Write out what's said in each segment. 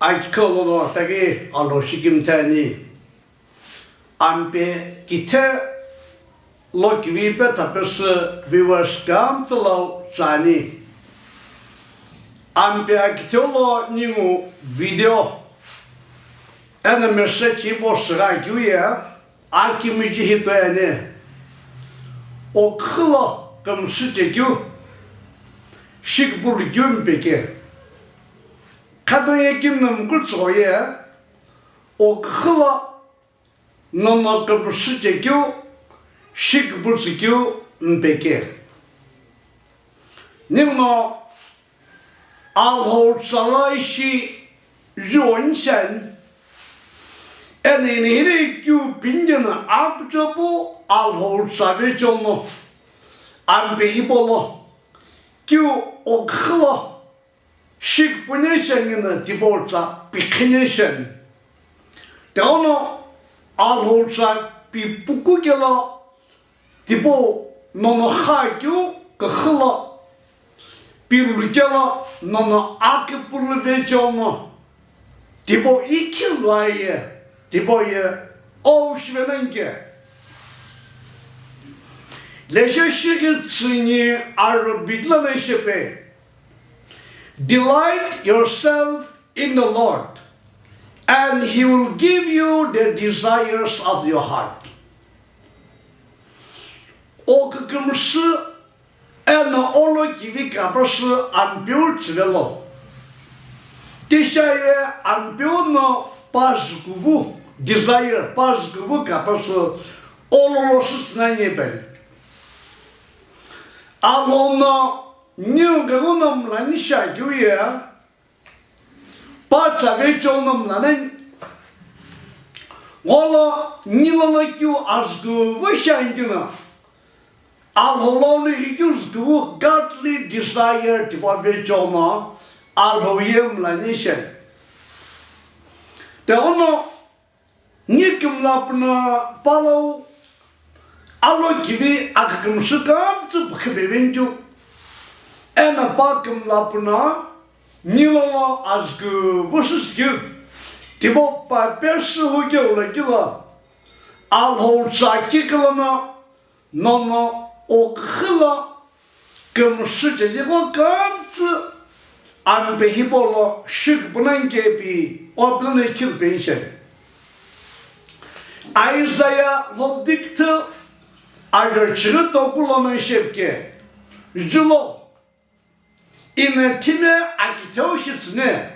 아이키컬로도 되게 알로시김테니 안베 기테 로기비베 타페스 비워스감 틀로 자니 안베 아이키톨로 닝우 비디오 에나 메시지 보스라 규야 아키미지 히토야네 오클로 금수 제규 시크불 균베게 카도에 김는 굴소에 오클로 너너 금수 제규 시크불 제규 베게 님노 알호 살라이시 런션 에네네레 규 빈드는 아프저부 알호 사베존노 안베히볼로 규 오클로 식분의션이는 디볼자 비크네션 대오노 알호사 비부꾸겔로 디보 노노 하규 그클로 비루겔로 노노 아크불베존노 디보 이킬와이에 디보에 오시베는게 레셔시기 아르비틀레시페 Delight yourself in the Lord, and He will give you the desires of your heart. Okuxu and all give capers and build velo. Desire and build no pasguvu, desire pasguvu capers all losses nine. Alona. New Gagunum Lanisha Guya Patsavetonum Lanen Walla Nila you as go Vishanguna Alholoni use go godly desire to Pavechona Alhoyam Lanisha. The honor Nikum Lapna Palo Alo Kivi Akam Sukam to Kivinju. And a Bakum Lapuna, Nilo Asgu, Bushes Gil, Tibo by Persu Gila, Alho Sakikalana, Nono Okuxu, Kumsu, Gans, and Behibolo, Shikupulu, or Blanakil Pension. Isaiah Lobdicta, either Chirito Gulama Shepke, Julo. In a timid Akitoshitsne,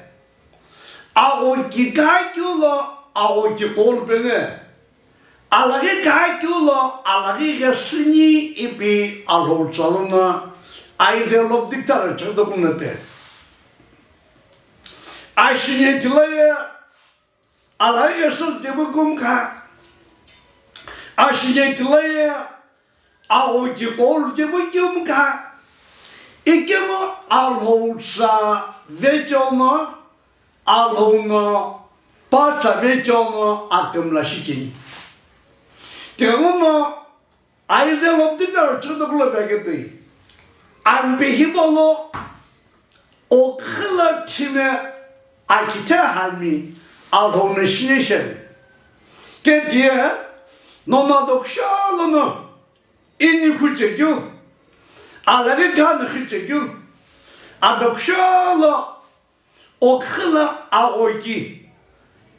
our Gigacula, our Gipolbene, Alagicula, Alagiga Sini, Ipi, Alo Salona, I develop dictator the Gunate. I see it later, Alagas de Bugumka. I see it later, our Gipol de Bugumka. Ikemo alhosa vejono alhono patsa vejono akamla shikin. Tegono aizelo dinner to the globagati. And behibolo okla time akita halmi alhona shination. Get here, no nadokshalono in you. Already done Chekeu. Adopshala Okla Aoki.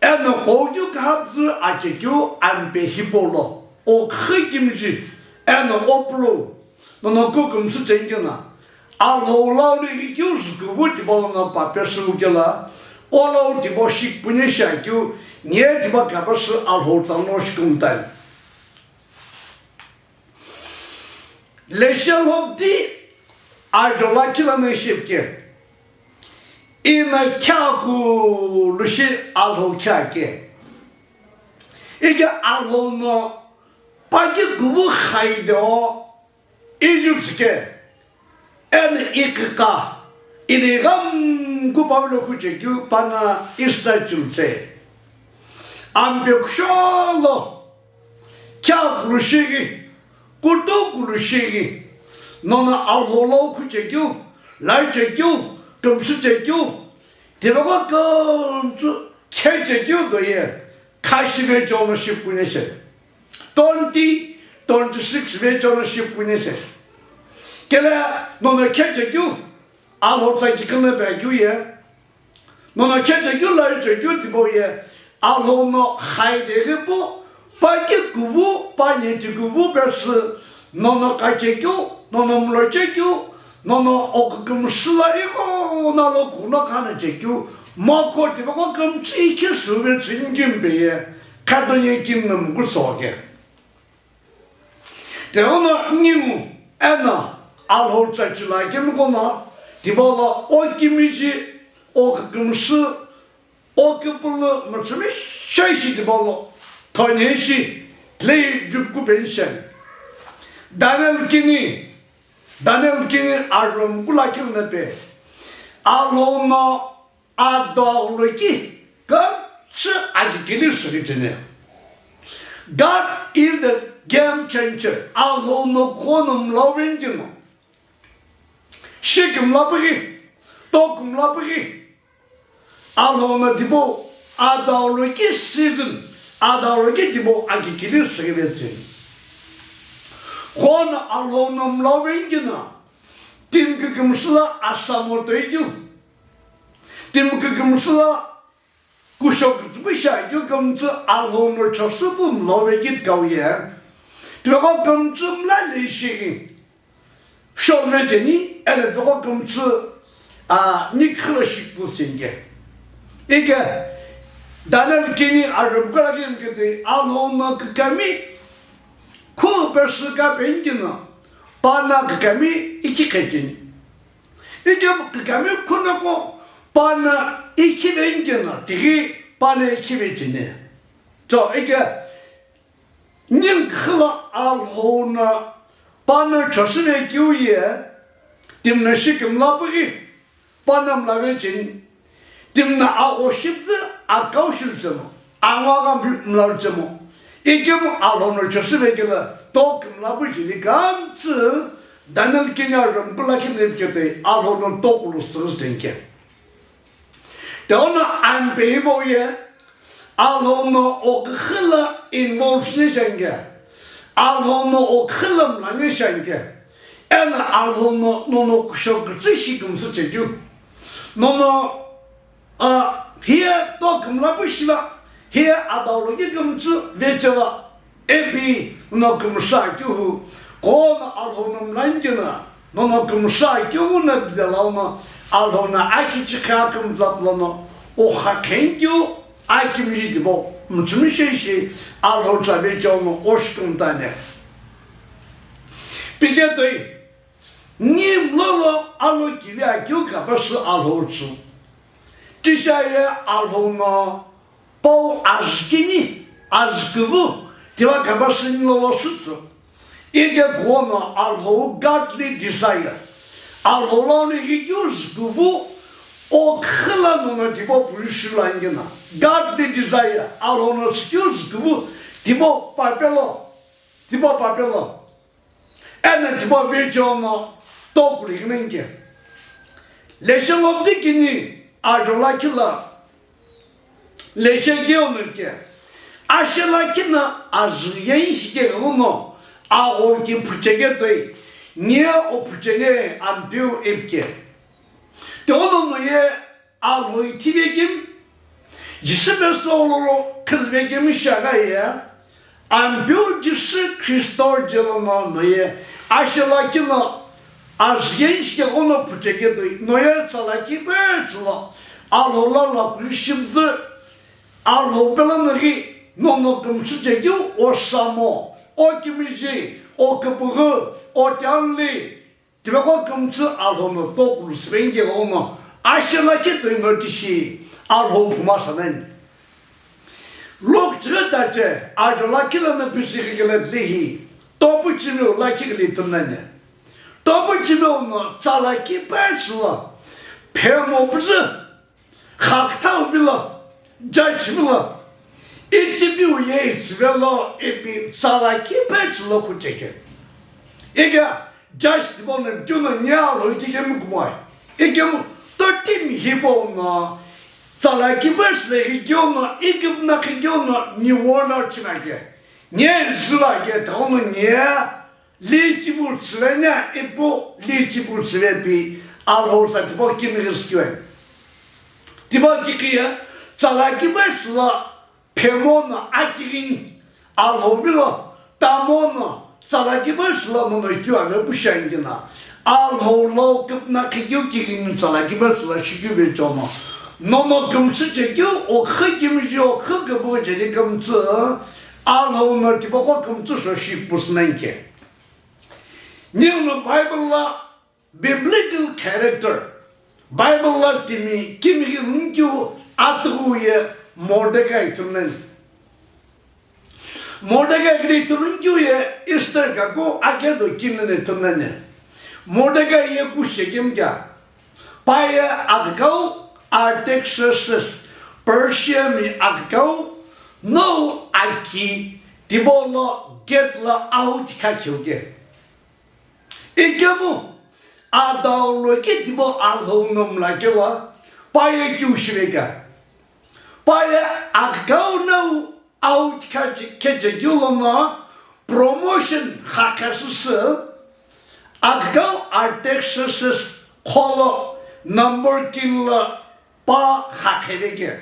And the Oju Kabzu at Chekeu and Behipolo. Okimji and the Oplo. No Kumsu Jangana. Alho use good bolon Papesugela. All out the Boshik Punishaku near the Bakabas Alhotanoshkumtan. Leşel hopti idolakilana şipke. İna kâku lüşi alho kâke. İge alho no pagi gubu haydo İcüpske. En ikka. İni gam gubavlo kuçekü bana istaçılse. Ambiyokşalo kâku lüşi Kutukulushigi, Nona Alholo Chekeu, Lai Chekeu, Kumsu Chekeu, 디바고 금주 Chekeu 카시베 조는 10분에서 돈디 6배 조는 10분에서 그래 너는 Chekeu 알호자 기근에 배교에 너는 Chekeu 라이제교 디보에 알호노 하이데게보 바게 구부 바니티 구부 버스 너는 Chekeu 너는 물어 Chekeu 너는 Okuxu 나로 구나가는 Chekeu 먹고 뒤보고 금치 이렇게 수를 진김배에 가더니 김는 걸 속에 대오나 니무 애나 알호자지라 김고나 뒤보고 오김이지 Okuxu Okupulu 무슨 샤이시 뒤보고 토니시 레이 죽고 벤션 다넬기니 아름 굴라키는데 알호나 Adoliki, God is the game changer. Although no quantum loving you. Shikum labri, tokum labri. Although no dibo, Adoliki season, Adoliki dibo agikilis seven. One alone loving you. Tim Kumsu asamoto you. Tim Kumsu Kushok Bisha, you come to Alhomer Chosupum, Lovegit Gauyer. To welcome to Mlali Shiki. Show Regini, and to welcome to Nicola Shikupulu. Ega Daniel Kini Arab Garagan get the Alhomer Kami Kubersuka Bengina Pana Kami Ikikajin. Ega Kami Kunako. Bana 200개나 되게 bana 200개네. 저 이게 님클라 알호나 bana 저스네 교회 팀나 시금 라브기 bana 라베진 팀나 아오십드 아까우실잖아. 아마가 물lar잖아. 이게 뭐 알호나 저스네 교회 또 라브지 감츠 다늘 기냐름 블라키네 교회 알호나 또로 쓰스텐게. Dona an beboye alhono Okuxu involved shenge alhono Okuxu lange shenge and alhono nono kushok zishikum sucheju nono here tokum labishla here adologi gumzu vechela epi no kumshakyu kon alhono langena nono kumshakyu na bidalona Alhona Akichikakum Zaplano, Ohakenju, Akimidibo, Mutsmishi, Alhoza Vejono, Oshkum Dane. Pigetoi Nim Lolo Alokivia Gyuka versus Alhozu. Tishaya Alhona Po Asgini, Asguvu, Tivakabasin Lolosutsu. Ega Guana Alho godly desire. Alholani gidiyoruz bu Okuxu tipo purişulangena. Godly desire. Alholani gidiyoruz bu tipo papelo. Ene tipo vecana toplikmenge. Leşelobdikini arjolakila. Leşegiyonunke. Aşelakina azyenşike ono. Ağolki pırçegetay. Nie oprzenie ambiu ipkie. To moje alhoi tibegim, jisbe solo kılbegim şagaya, ambiu jisi Christorjelona moje, aşelakina azyenşke ono pırçegetay, noye çalaki böçla, alholarla kuşimzi, alhobelanıgi, nono kumsucegu osamo, o kimici, o kapıgı, Otanli, Tibago Kumsu Alhono Tokul Swingi Hono, Ashalaki to Murtishi, Alho Pumasanen. Look to that, Ajolakilla and Pisical Lihi, Topuchino Lakili to Nene. Topuchino no Talaki Bachelor, Permo Brazil, Haktau Villa, Judge Villa, Ichibu Yates Villa, Ibi Salaki Bachelor could take it. Ega just the one of Juna Nyalo, Tigam Gumai. Egam 13 Hibona, 자라기버스 region 이급나 region 니워너 치나게 년 수라게 더는 예 리치부 치레냐 이보 리치부 치레비 알호사 티보 김이스키웨 티보 기키야 자라기버스라 페모나 아기긴 알호빌로 타모나 자라기버스라 모노키와메 부샹기나 알호로 급나 기기긴 자라기버스라 시기베 조마 노노 금수 제교 오크 김지오 크그 보제리 금수 알호너 티보고 금수 소시 부스나이게 니는 바이블라 biblical character 바이블라 팀이 김이 은교 아트구에 모데가이 투는 모데가이 투는 교에 이스터가고 아게도 기능에 투는 모데가이에 구시김가 바야 아가우 Artaxerxes, Persia mi agkau, no aki, tibolo getla out kakyoge. Ikamu, adaulo kitibo alhonum lakela, paya kyushvega. Paya agkau no out kajagyulona, promotion hakasuse, agkau Artaxerxes, kolo, number killa. Pa hakevege,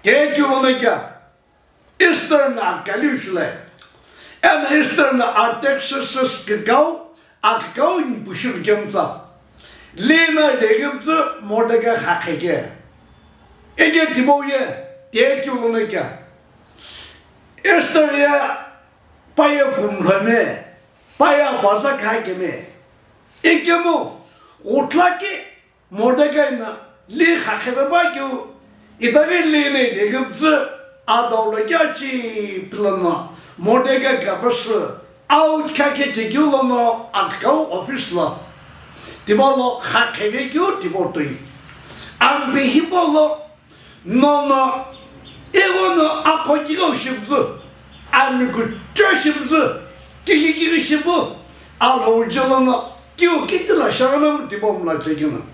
tekilonega, Eastern Galushle, and Eastern Artaxerxes Gagau, Agau in Bushur Gemza, Lena de Gemza, Mordega Hakege, Egetiboye, tekilonega, Easteria, Paya Bumhame, Paya Bazak Hageme, Egemo, Utlaki, Mordega. Li hakebagyu idaville de gubzu adawlagachi plana modega gabas out kakete gyulono akau ofisla tibolo hakebegyu tibotoi ambe hibolo nono egono akojigo shibzu amigu joshibzu kiki shibu alhojolono kyu kitla sharanam tibomla chegina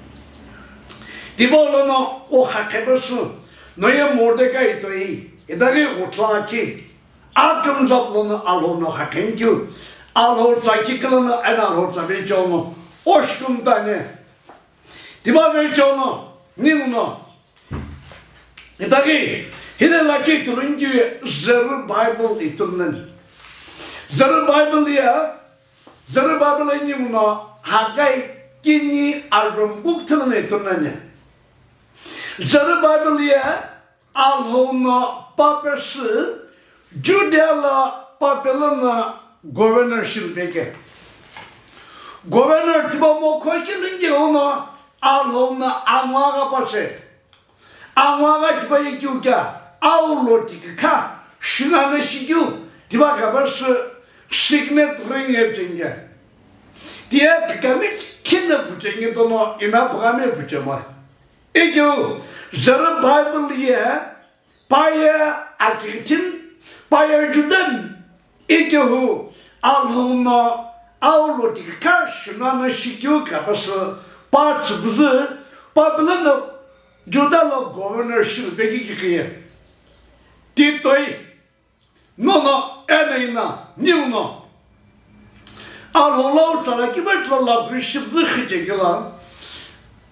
Tibolono o hakebersu, noye Mordecai toi, edari utlaki, agum zaplono alono hakenkyu, alhor sakiklono and alhor sabechono, oshkum tane. Tibavechono, niluno. Edari, hidelaki turunju Zeru Bible itunen. Zeru Bible ya, Zeru Bible niluno, hagai kini arumbuk tunen itunen. Zerubbabel'e alhona papası Judela papelana governorship beke. Governor tiba mo koykilinge ona alhona amaga paçe. Amaga tiba yekyuka aulo tikka şinane şigyu tiba kabarsı signet ring yapınca. Diye tikamit kinde puçenge tono ina pagame puçema. Ego, Zerubbabel'e paya akitin, paya judan. Ego, alhona avlotik karşına şikyo kapası parçı bızı, Babylon'da judalo governorship peki kikiye. Titoy, nono enayna, niuno. Alhona ortada kibertla grişibzı hıcegila.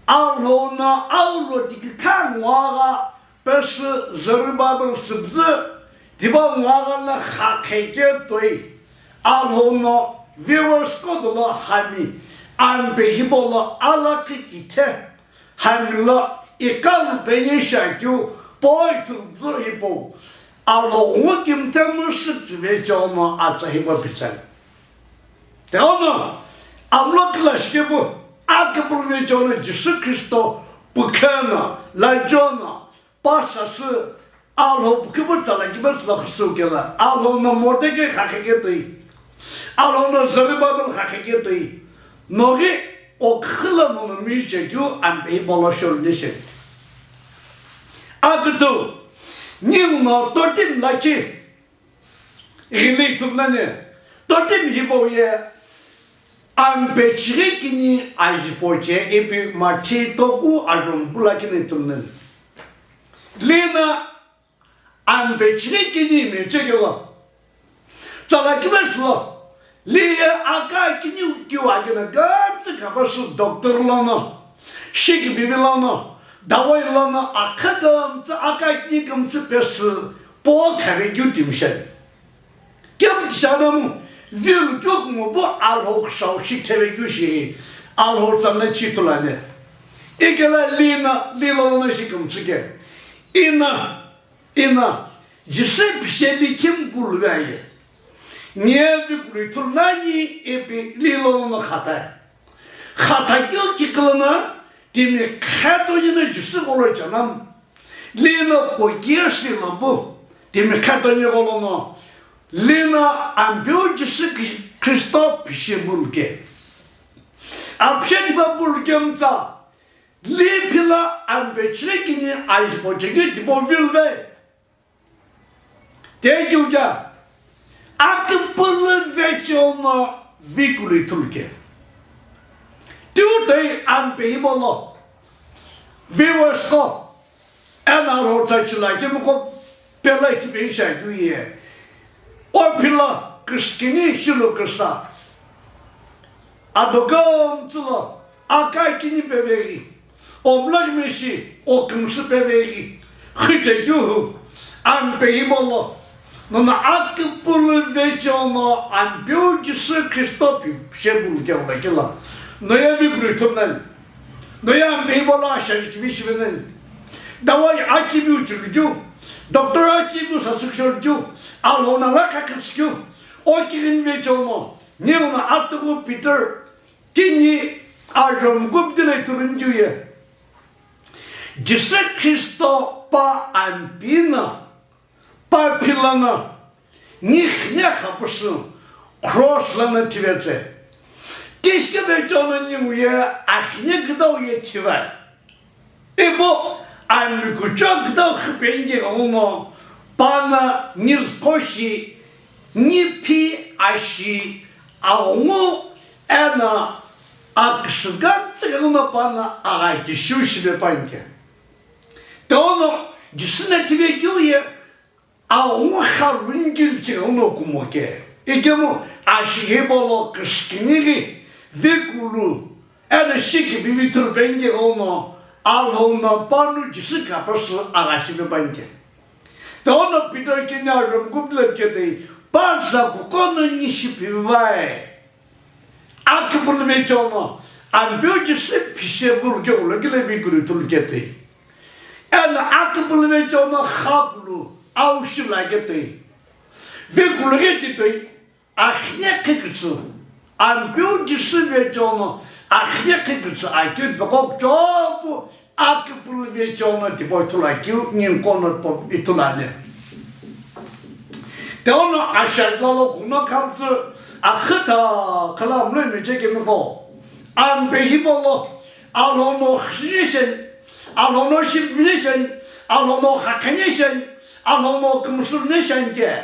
Alhona avlotik kanwaga pesi Zerubbabel sıbzı tiba nwagana hakeke toy alhona viewers kodula hami anbehibola alaki ite hamila ikal benyeshakyu boytubzu hibo alhona kimtemusit vechona atsahiba pisan teona amloklaşke bu Akapur vechona Jesu Christo bukana lajona pasası alho bukubutala gibutla khsukela alho na mordege hakeketoi alho na Zerubbabel hakeketoi nogi okhlanu michekyu ambe bolashol deshe agtu nilno totim laki rilitubnane totim hiboye Ambechrekini ajipoche epi machi toku arumbulakini tunnen. Lina an bechine kini me chekeu. Zala kibeslo. Lia aka kini kyu agena gart kabasu doktor lana. Shikupulu lana. Dawai lana akagam aka kini kumsu pesu po kare gyu dimshen. Kem shanam vil yok mu bu Okuxu şikteve güçi alhortamda çitulane. İkala lina lilana şikumsu ge. İna jise pişeli kim bulvayı. Niye bir turnani epi lilana hata. Hata yok ki kılına demi katoyuna jise olacağım. Lina koyuyorsun bu. Demi katoyuna olana. Lina ambiocisi Kristo pişe bulge. Apşe diba bulgemza. Lipila ambecrekini ayıpocege dibo vilve. Teguca. Akıpılı veçe ona vikuli tulke. Tuğday ambeyibolo. Vivasko. Enar ortaçılar kimi ko pelayti bir şey güye. O pila kışkini şilu kısa. Adogam tıla. Akay kini bebeği. Omlar meşi. O Kumsu bebeği. Chekeu. Ambeyibolo. Nona akıpılı veçe ona ambiocisi Kristopi şey bulge ola gila. Noya vigrutumdan. Noya ambeyibolo aşağı gibi şivenen. Davay açı bir uçurucu. Doktor açı bir sasıkşorucu. Alhona kakıskü. O kirin veçe ona. Ne ona attığı Peter. Kini arım gubdile turuncuya. Jise Kristo pa ampina. Pa pilana. Nihne kapısın. Kroslanı tivete. Keşke veçe ona nimuya. Ahne gıda uya tive. Bu amikuça gıda hıpenge ona. Bana nizkoşi. Nipi aşi. Ağımı ena. Akşıgat ona bana ağacı şuşi ve banke. Doğru. Cisine tiveküye. Ağımı harbingil ki onu okumoke. İkemu aşıge bolo kışkınigi. Vekulu. Ena şiki bir vitur benge onu. Alhona banu cisi kapası ağacı ve banke. Doğru Peter kinarım kublep kedi. Bazı kukonu nişi pivay. Akıpılı veçe ona. Ambiocisi pişe bulge ola gile viguri tulgeti. Yani akıpılı veçe ona hablu. Avşula geti. Viguri geti. Ahne kıkısı. Ambiocisi veçe ona. Ahne kıkısı. Akıt bakop çoğu. Akıpılı veçe ona tiboy tulakı. Nin konu itulane. De onu aşağıdala kuna kapsı. Akıta kalamlı mı çekimi ko. Ambehibolo. Alhono xişen. Alhono şifrişen. Alhono hakanişen. Alhono kumsurneşen ge.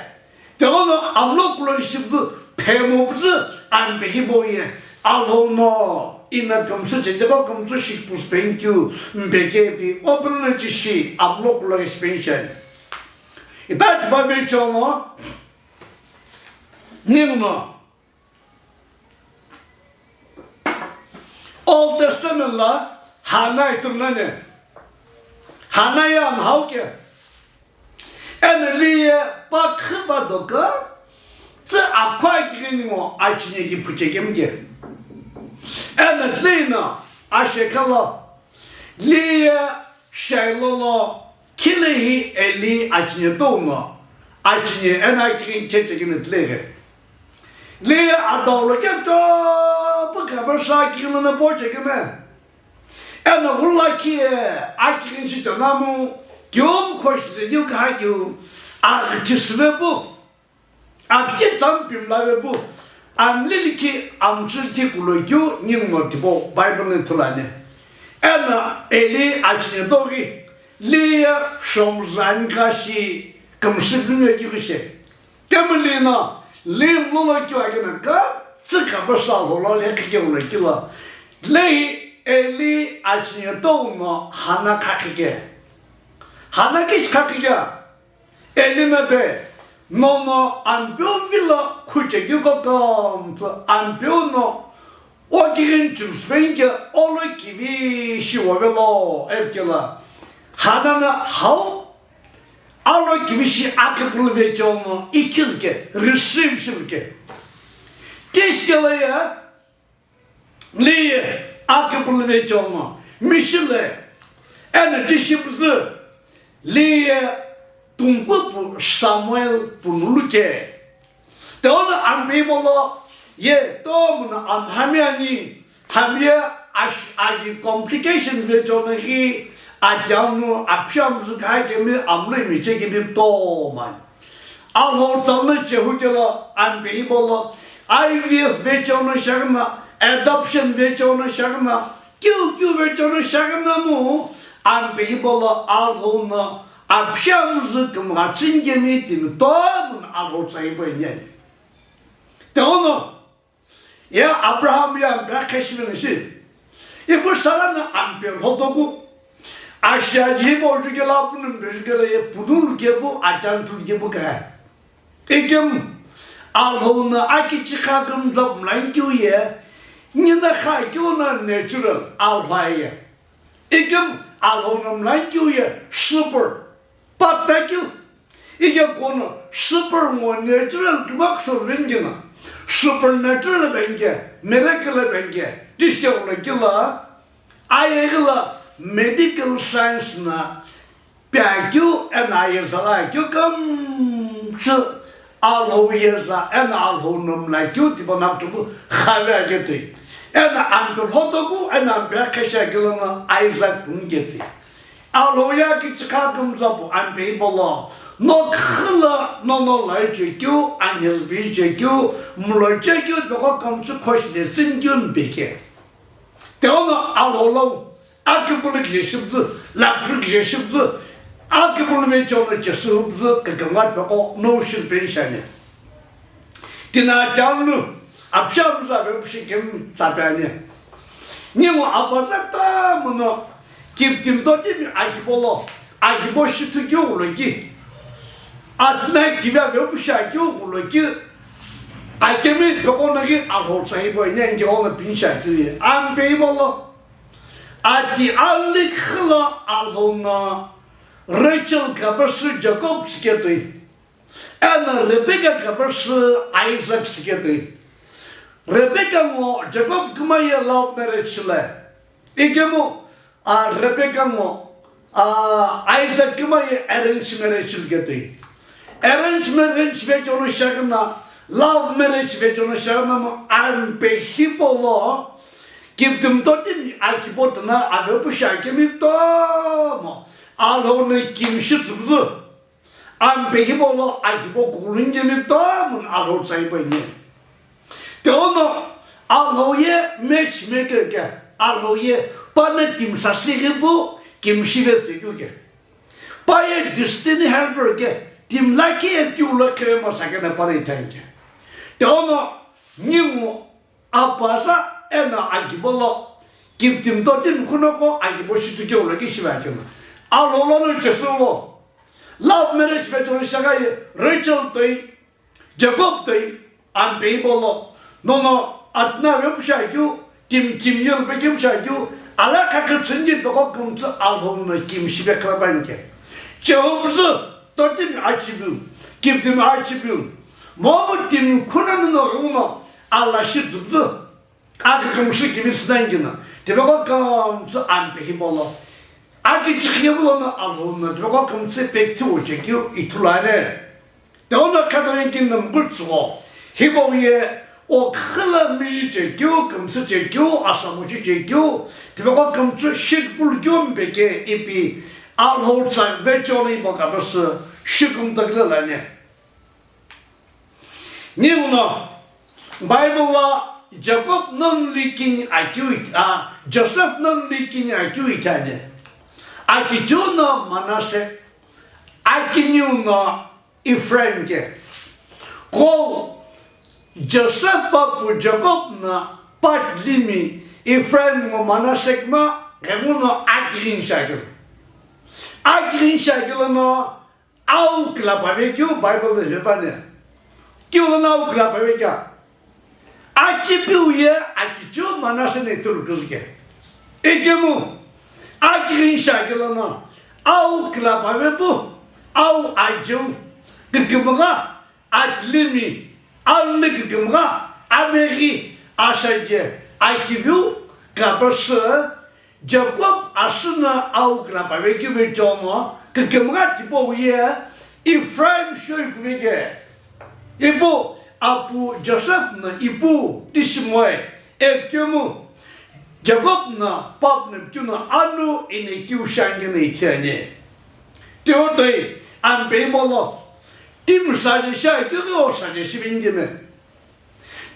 De onu amlokulun şifrı pemobzu ambehiboye. Alhono ina kumsu çendeko kumsu şikpus penkyu. Mbegebi obulucu şi amlokulun şifrişen. İtat babiço onu. Nirma. Old Testament'la Hana itumlane. Hana yan hauke. Enliye bakıba doka. Tı akvay kirini mo açine gi puçekemge. Enetlina aşekala. Liye şeylolo kilehi eli açine doğma. Açine en hakikin çekekini tlege. Liye adavla kepto. Bu kadar sakinliğine boğacakeme. Ene valla ki hakikin şitanamu. Gyobu koştu diyor ki hakim. Akçısı ve bu. Akçı zampimla ve bu. Amlili ki amçırtı kuluyu nimo tipo Bible'ın tulane. Ene eli açine doğru. Liye şomzan kaşı. Kumsu bilmiyor ki şey. Kemalina. Lim lola ki agena ka. Sıka basal ola lekike ola kila. Lehi eli açniye doğma hana kakike. 하나기시 카키가 엘리나 배 너너 안뼈빌라 쿠체규가 감서 안뼈노 오기근 주스뱅게 올로기비 시워벨로 앱게라 하나나 하우 알로기비시 아크불베죠노 이킬게 리시브시게 Keşkeleye liye akıbılveç olma. Mişile ene dişimizi liye tungu bu Samuel bunuluke. De onu anbimolo ye tomunu anhamyani hamye aji complication veç onu ki acamnu apşamızı kaygemi amlıyım çekimi toman. Alhortanlı çehukela anbimolo IVF veç onu şarına, adoption veç onu şarına, QQ veç onu şarına mu? Anbihibolo alhona, apşamızı kımraçın gemiyetini tomun alhor sahibi ne? De onu, ya Abraham ya bırakışmını şey, bu sarana anbir hodogu, aşağıcı borcu gelapının bezgeleye budul gebu, atantul gebu kaya. İkim, alhona aki çıkagım zamlan güye, nina haykuna natural alhaya. İkim alhonamlan güye super, patakü. İki konu super mo natural kımak sorun supernatural bence, miracle bence. Dişke ola kila, ayıgla medical science na, pekü en ayırsala kü kamsı. Alhoyeza en alhonumla kötü bana tubu haber getir. En amdur hodogu en amber keşegilana Isaac bunu getir. Alhoya ki çıkardım zabu amber bola. No khla no lai çekü anyız bir çekü mulo çekü baka kamçı koşlesin gün beke. De onu alholav akıbılık yaşıptı, lapırık yaşıptı. Akıbıl ve çoğunu cesurupzu kıkımat ve o noşun penşeni. Tina canlı, apşamıza ve bu şekim sapyani. Niye o apazakta bunu kiptim do değil mi akibolo, akibo şıtı ki oğlu ki. Adına kive ve bu şaki oğlu ki. Akemi pekona ki alhor sahibi nenge onu penşeni. Ambeyim oğlu. Adi allık hıla alhona. Rachel kapısı Jacob siketi. Ana Rebecca kapısı Isaac siketi. Rebecca mo Jacob kumaya love marriage'le. İkemo Rebecca mo Isaac kumaya arrange marriage siketi. Arrange marriage ve onu şarkına love marriage ve onu şarkına mo anpehipolo gittim totin akibotuna abi bu şarkı mi tomo. Alhonu kimşi tuzu. Anpeki bolo akibo kulunca mi tamın alhon sahibi ne? De onu alhoye matchmaker ke. Alhoye bana timsası gibi kimşi versi ki. Baya destiny helper ke. Timlaki etiyula krema sakene para itenke. De onu nimu apasa ena akibolo gittim totin kunoko akibo şutuke ola ki şiverkeme. Alholanın cesuru. Love marriage ve çalışacağıyı Rachel tey, Jacob tey, anpeyi bolo. Nono atna ve pşaykü, kim yıl be kim şaykü, ala kakırsın git bako kumsu alhonunu kimşi be krabanke. Cevabısı, tortimi açıbı, kimtimi açıbı. Muhammed timi kunanın oğlunu Allah şırzıbdı. Akı kumsu kimisinden gina. Tibako kumsu anpeyi bolo. Aki çıkıyor bunu alhonuna, bak kumse pek çoğu çekiyor itulane. De ona kadar kendim kurtsuğu. Hiboye o kıla müziği çekiyor, kumse çekiyor, asamucu çekiyor. De bak kumse Shikupulu gömbeke ipi alhonsa ve çoğunu bakabısı Shikumtaklılarına. Ne bunu? Bible'la Jacob'nun likini akıyor, Joseph'nun likini akıyor itane. Aki Juno Manase, aki Nuno Ephraim ke. Ko Joseph papu Jacob na pat limi Ephraim mo Manase ma kemuno aki rin şakir. 아기린 샤길로노 아우 클라바베큐 바이블을 해봐네. 교는 아우 클라바베냐. 아치비우에 아치죠 만나서네 들을게. 이게 뭐 아기린 샤길로노 아우 클라바베부 아우 아주 그 뭐가 아틀미 알리 그 뭐가 아메리 아샤제 아키뷰 가버스 Jacob asuna au krapa veki vejomo que kemga tipo ye Ephraim shoykvege ipo apu Joseph na ipu tishmoy ekemu Jacob na pap na tuna anu ine kiu shangene tiane teotoi ambe molo tim sare shay kyo sare shibingene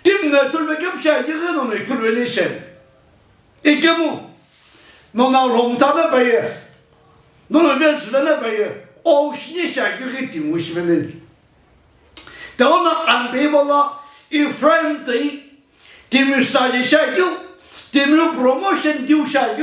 tim na tulbekep shay kyo no tulbeleshen ekemu non a longtemps de payer. Non a bien de la payer. Oh, je n'ai chaque rythme, je venais. Dans un bémola, il frame ti me sale chaque ti me promotion du chaque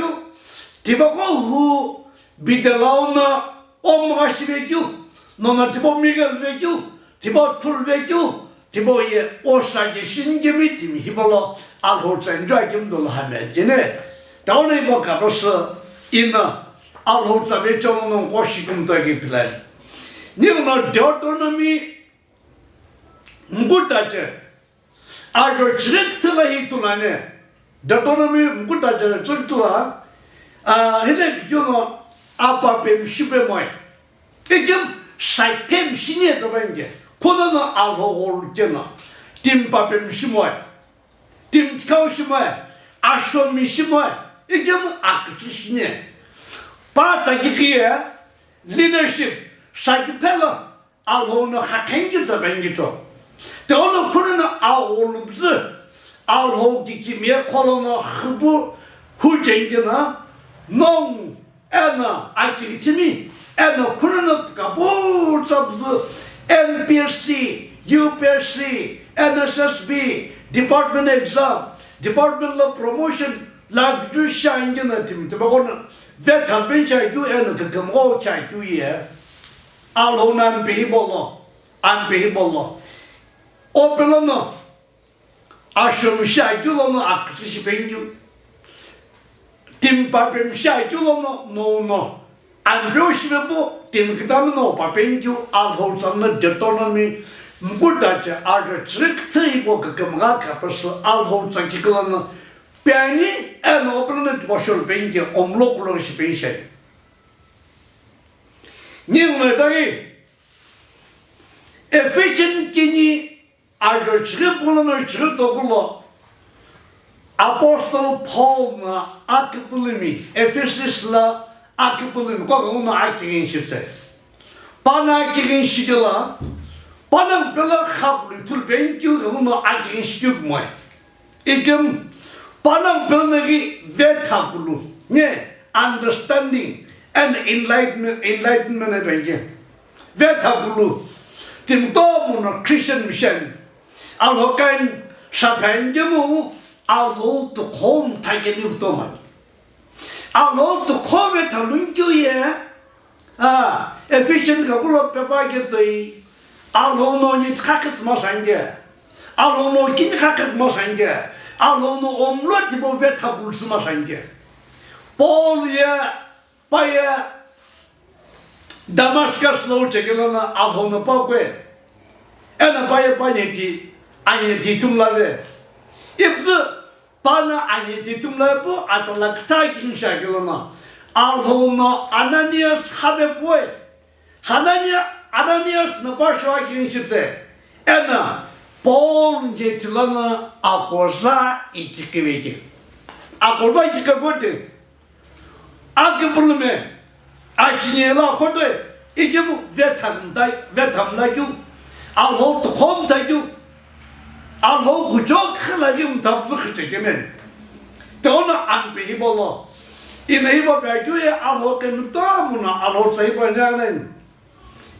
ti va où bidelauna omrash avec you. Non a ti va miguel avec you. Ti va tout avec you. Ti va y osage shingemi ti mi hibola al hotel dragon do la hamene. 다운에 뭐 가버서 있는 알호자베 정는 고시금도기 빌라 니는 저토노미 무구다제 아저 지렉트가 히투나네 저토노미 무구다제 저토라 아 hele 비교노 아빠뱀 시베모이 이게 사이템 신이도 będzie 코너는 알호올 때나 팀바뱀 시모이 팀카우 시모이 아쇼미 시모이 이게 뭐 아크치시네 바타기기에 leadership Shikupulu 알호는 학행기서 뱅기죠 더는 그는 아올르즈 알호기기미에 코로나 흐부 후쟁기나 농 에나 아키기티미 에나 그는 가보잡즈 NPSC UPSC NSSB Department Exam Department of Promotion lag ju shine na tim te bagon vet han ben chai ju en ke gmo chai ju ye alo nan be bolo an be bolo o belono ashum shai ju lo no akshi ben ju tim pa bem shai ju lo no an bro shme bo tim kdam no pa ben ju alo san na autonomy mbuta cha ar trick thai bo ke gma ka pas alo san ki klan Piani e no planet boshol bengi omloklo shipenshe. Niune dagi efficient kini arjo chripulo chritoklo Apostle Paul na akipulimi Ephesus la akipulimi ko no akirin shite. Pana akirin shigela pana bela khablu tul bengi no akirin shiguk moy. Ikem Panang Belnagi Vetabulu, understanding and enlightenment again. Vetabulu, Tim Domun Christian Mission, Alhokan Shapanjamu, Alho to home Taganu Doman. Alho to Covet Alunku, efficient Gabula Pepagate, Alho no Nit Hackets Mosanga, Alho no Kin Hacket Mosanga. 알로노 omlot bo vetabul sumasange Polya paya Damascus no chekelana alhono pakwe ena paya paneti anyeti tumlave ibzu pana anyeti tumlave atla ktakin shakelana alhono Ananias habeboy Ananias no pashwa kinshite ena Paul getilana akoza itikiveki. Akoza itikagote. Akipulume. Achinela kote. Ikimu vetamlayu. Alho tkomtayu. Alho kujok khalayum tabvukite kemen. Tona anpihibolo. Inaiba baguye alho kenutamuna alho saiba nyanen.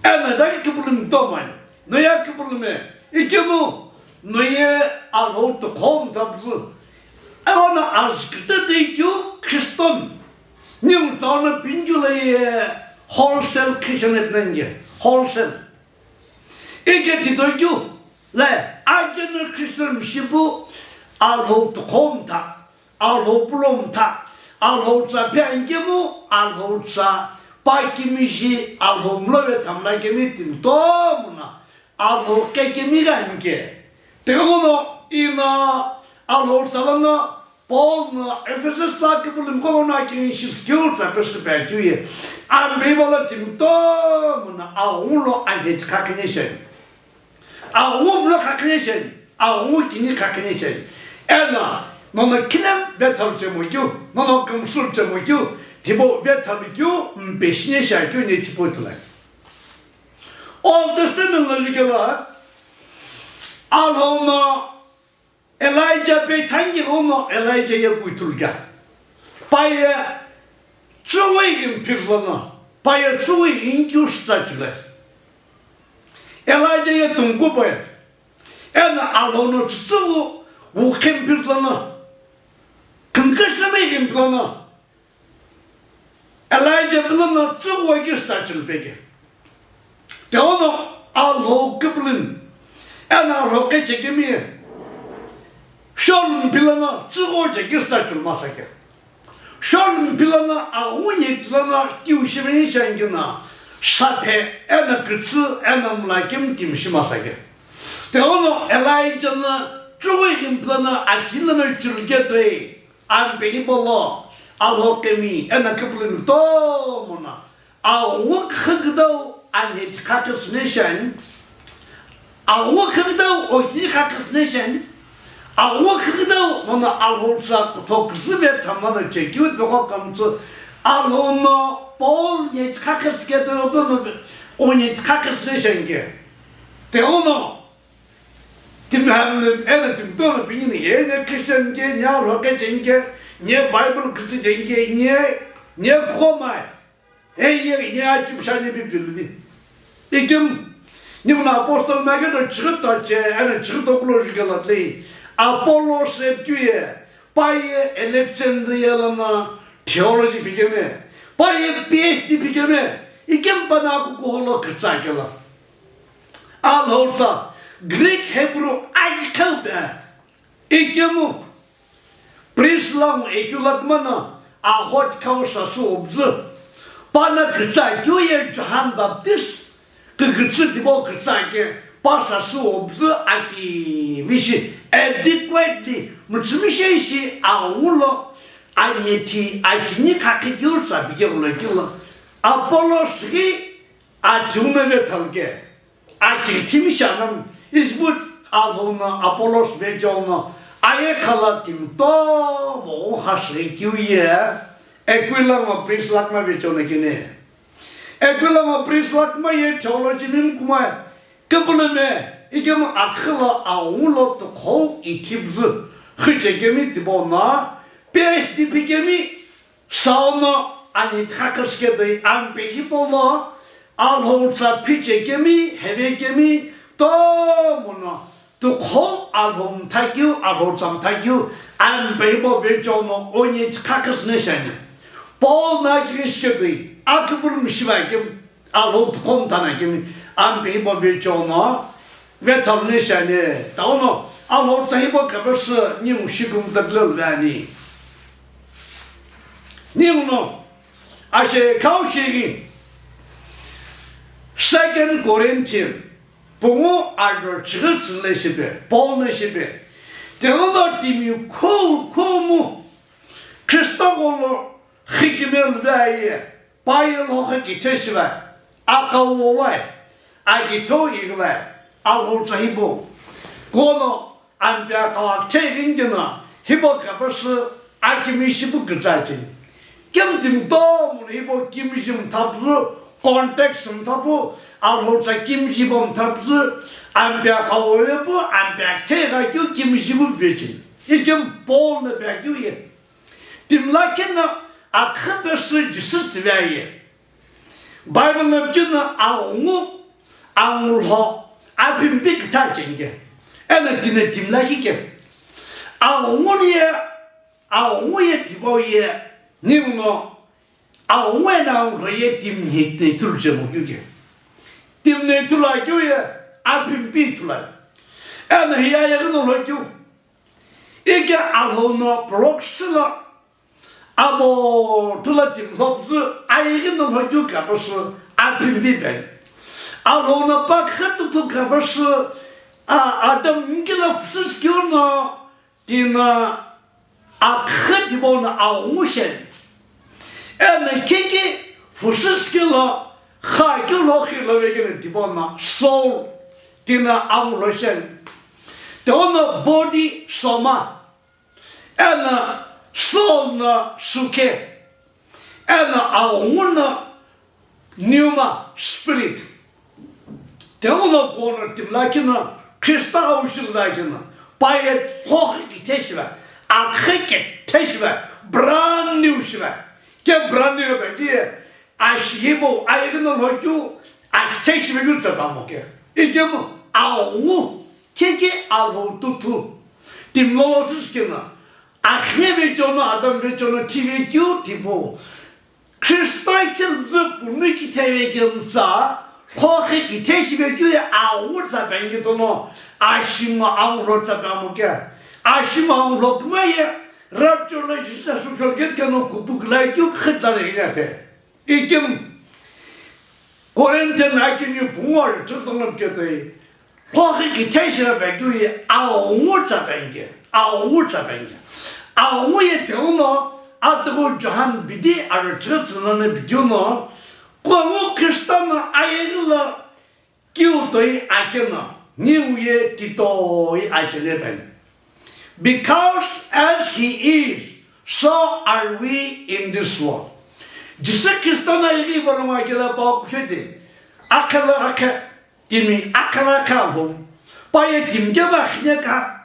Ena da ikipulum toman. Noya kipulume. İkemu noye alho to kom tabzu. Ona askıta deyku Kriston. Nim tane pinjuleye wholesale Christian 했는 게 wholesale 이게 뒤도교 네 아저는 크리스천 시부 알호도 곰타 알호 블롬타 알호자 변기무 알호자 바이키미시 알호 물에 담라게미 띵도무나 알호 깨게미가 인게 대고노 이나 알호자라나 Paul'na Efes'taki bölüm konunakin şiskiyorsa perspektifi ambivalent timtomuna aulo anget kakneşen aulo kakneşen aulo kini kakneşen ena nona kilem vetalcemuydu nona kumsurcemuydu tibo vetalcu beşine şarkı ne tipotlar Old Testament'la alhona Elijah被tangi ono Elijah'ya götürge. Baya çoğuyun pirlana. Baya çoğuyun gösterdiler. Elijah'ya tungu boy. Ena alonu çoğu uken pirlana. Kınkışmayın plana. Elijah plana çoğu gösterdiler peki. De onu alho kıblın. Ena alho geçekemiyor. Şalın plana çıkıcı göstertilmezse ki. Şalın plana ağuye plana kivşimin şengine şape ene kıtsı ene mlakim kimşimezse ki. De onu Elijah'ın çıkıcı plana akilene çürgete ambeyi bolo alhokemi ene kıblın tomuna ağuk hıgdav anet kakısne şen ağuk hıgdav oki kakısne şen Okuxu ona alholsa toksu ve tamamı çekiyor ve Kumsu alhono bol net kakıske doğduğunu o net kakısne şenge. Te onu timhamın enetim doğru bilini yine kışenge ne roke şenge ne Bible kısı şenge ne komay. Ne açıp şane bir bildi. İkim ne buna apostol mağdur çıktı ene çıktı okulojikalatlı. Apollos septüye, paye Alexandriyalı'na teoloji pikeme, paye PhD pikeme, ikem bana kukuholo kırtsakela. Al olsa, Greek Hebrew acıkal be, ikemu, prislam ekülatmana, ahot kavsası obzu, bana kırtsaküye Johann Baptist, kırtsı tibo kırtsake, Pasası obzu aki vişi adequately mutsumişi aulo anyeti akini kakıyorsa bigeulakila Apollos ki atune ve talge akitimişanam izbut alhona Apollos ve jona ayekalatim to mo hasrekiye equilama prislakma ve jona gene equilama prislakma ye teolojinin kumay Kıbleme, ikem akıla ağulo to kov itibzı, hıcegemi tibona, beş dipigemi sauna ani takıskede ambehi bola, alhonsa picegemi, hevegemi, tomuna, to kov alhon tagyu, alhonsam tagyu, ambehi bo vejono, onyet kakıs neşeni. Bol na girişkede, akıbılmış vergim, alhon kontana gemi. Ambehi bo vejono ve tamne şani taono alhor sahibo kabırsı niu şikumdaklı yani niuno aşe kavşegi 2 Corinthians bungu ardır çıgırsın leşibi bol leşibi teono dimiu kumu Kristogolu hikimel daye bayıl hoki teşve akavovay Agito igwe alhor sahibo kono ambia kawak çeğingina hibo kabırsı akimişi bu güzelcin kimdim doğumun hibo kimişim tabzu konteksim tabu alhor sakimişi bom tabzu ambia kawaya bu ambia çeğingina kimişi bu vecin ikim bol ne bekliyor dimlakina akıbırsı cisır sivaye Bible'ın cina ağunu Angulho, apim big tajenge. Ena tinetimlaki ke. Aunguye tiboye niuno when I'm ready to hit the Turjam. Dimne to like you, I've been beat like. And here I don't like you. Ega alhono proxilla. Abo to let him hope, I don't like you, Cabas, I've been beaten. Alhona back to Cabas, Adam Gilaf Siskuna, Dina a Khetibona Almushen. And the Kiki for Siskilla. Haikuloki loving Tibona, soul, dinner, amulushen. The honor body, soma, and soul, suke, and our pneuma, spirit. The honor corner, Timlakina, Christa Ocean Lagina, by a hockey teshva, a cricket teshva, brand new shva, get brand new idea. Ashimo, I don't know what you. I take me good about okay. Idiom, our take our tutu. Timos skinner. I have it on Adam Rich on a TV tipo. Christian the Puniki Telegram sa, Hoki takes me our woods up and you don't know. Ashima our roads up Amoka. Ashima look my rapture legislation shall get canoe book like you could not have. Ikim Corentin, I can you pour to the look at the Hokitation of a good our woods of anger, our woods of anger. Our way don't know at the good Johan Bidi, our church and the Biduno, Quamo Christana, I Kyutoi, I cannot, New Year Tito, I can because as he is, so are we in this world. Jisakistana Ribaloma Okuxu, Akala Timi Akala Kalhom, by a Tim Jabachneca.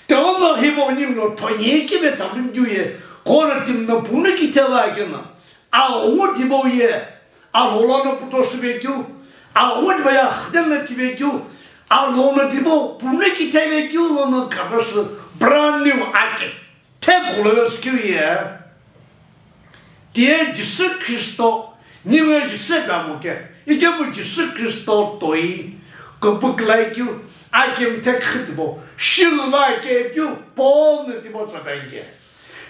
The honor him on you, no Tony Kibetam, you call him no Puniki Telagana. Our Woodibo ye, our Holano Putosibegu, our Woodbayach, then let you, our Honatibo, Puniki Telegu on the covers, brand new Akin, Temple of Skew. Dear Jesus Christo, never Jesus Amoke. You give Jesus Christo toy, go book like you, I can take hitable. She'll like you, born the Timothy Bank.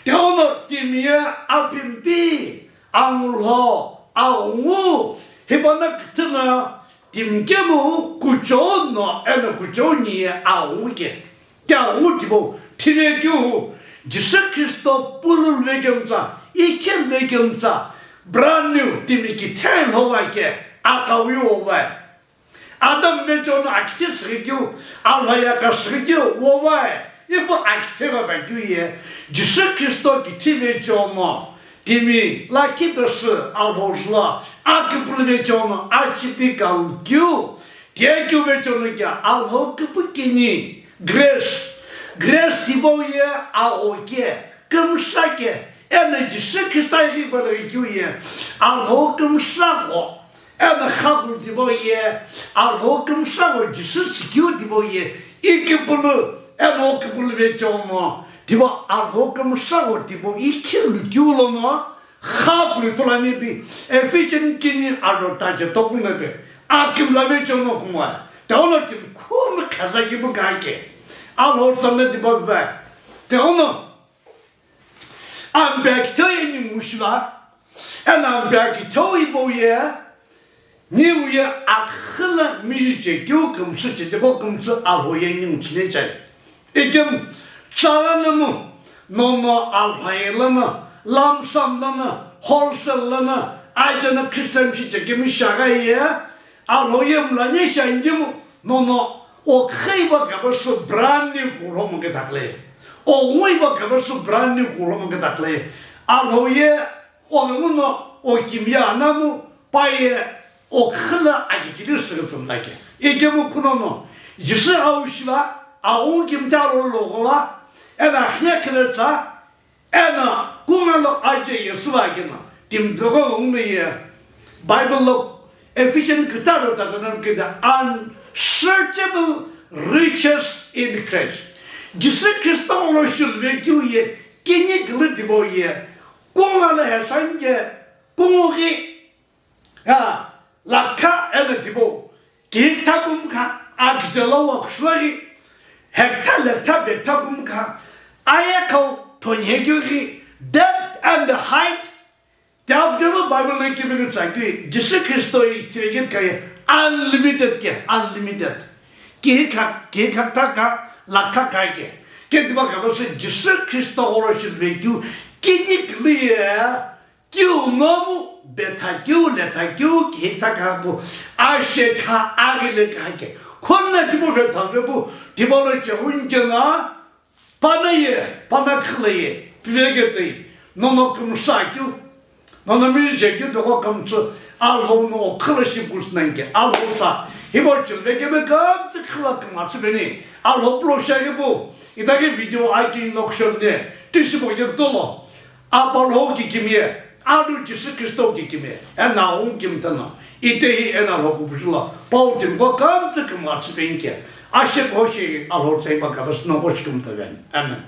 The honor Timia, up in B, Amulho, our woo, Hibanaktina, Tim Gemu, Kuchono, and a Kuchoni, our wicked. Gautibo, Tinegu, Jesus Christo, Pulu Legamza. Ikin Legamza, brand new Timiki 10 Hawaii, Akawi over. Adam Meton Actis Rigu, Alayakas Rigu, Wawai, Ibo Activa Baguye, Jesus Christo Kitive Jomo, Timi, La Kipers, Alhosla, Akipule Jomo, Archipikal Gu, Diaku Vetonica, Alhokupukini, Grace, Grace Tiboye, Aoke, Kumsake. And the secretary by the Julia, I'll hokum savo, and the Habu de Boye, I'll hokum savo, Jesus security boye, Ikipulu, and Okipulu Vetomo, Tibo, I'll hokum savo, Tibo, Ikil, Guloma, Habu to Lanibi, efficient king, Arotaja Tokunabe, Akim Lavejo Nokuma, the honor Tim Kum Kazaki Bugake, I'll hold some of the bug back. The honor. I'm back to you, Mushva, and I'm back to you, boy. New Year, a hula music, you come such a Kumsu, Alhoyan, Chinese. Igam, Salanamu, no more Alhailana, Lam Samlana, Wholesale Lana, I don't know Christian Chicha, give me Shagaya, Alhoyam Lanisha, and you, no, or Kaiba was so brand new Kuromagatale. Oh, we were covered so brand new Kuromagatale. Alhoye, or the Muno, or Kimia Namu, by or Hilla, I can do something like it. Igamu Kunono. You see how Shiva, I won't give Taro Logola, and a Hyakaleta, and a Gumalo Aja Yaswagina, Tim Dogo only Bible look, efficient guitar that get the unsearchable riches in Christ. Jesus Christ should make you ye, Kini Glitibo ye, Gumala Sange, 봉옥이 라카 에너티보 기타 붐카 아기절로 왁수리 헥타 렉타 베타 붐카 아야코 토니에교기 depth and height dabdemo Bible 기면을 자기 예수 그리스도의 티에게 unlimited 기각다가 라카카게 게디바 가버서 예수 그리스도 오르신 외교 기니클리아 교노무 베타교 레타교 기타카고 아셰카 아릴레카게 콘나디보 베타베부 디보르 운전아 파나예 파나클레 비베게티 노노금사교 노노미제교 도고금츠 알호노 클래시 부스난게 알호사 이버줄 베게베 감트 클라크 마츠베니 알호 프로샤게부 이다게 비디오 아이킨 녹션네 티시보게 돌로 아볼호기 김예 아루 예수 그리스도기 김예 에나온 김타나 이때히 에나로고 부실라 바우팀과 감트 그 마츠베인게 아셰고시 알호 세바가스 노고시 김타벤 아멘